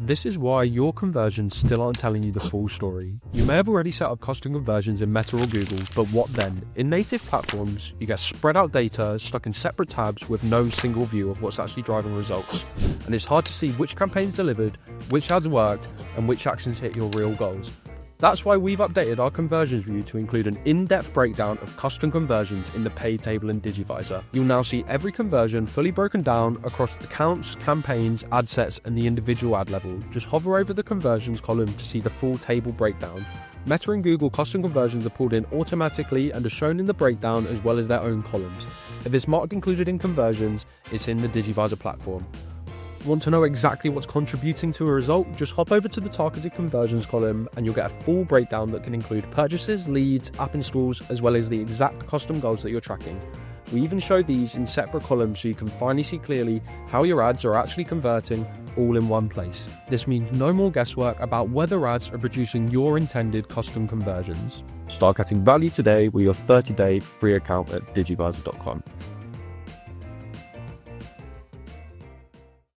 This is why your conversions still aren't telling you the full story. You may have already set up custom conversions in Meta or Google, but what then? In native platforms, you get spread out data stuck in separate tabs with no single view of what's actually driving results. And it's hard to see which campaigns delivered, which ads worked, and which actions hit your real goals. That's why we've updated our conversions view to include an in-depth breakdown of custom conversions in the paid table in Digivizer. You'll now see every conversion fully broken down across accounts, campaigns, ad sets, and the individual ad level. Just hover over the conversions column to see the full table breakdown. Meta and Google custom conversions are pulled in automatically and are shown in the breakdown as well as their own columns. If it's marked included in conversions, it's in the Digivizer platform. Want to know exactly what's contributing to a result? Just hop over to the targeted conversions column and you'll get a full breakdown that can include purchases, leads, app installs, as well as the exact custom goals that you're tracking. We even show these in separate columns so you can finally see clearly how your ads are actually converting all in one place. This means no more guesswork about whether ads are producing your intended custom conversions. Start getting value today with your 30-day free account at digivizer.com.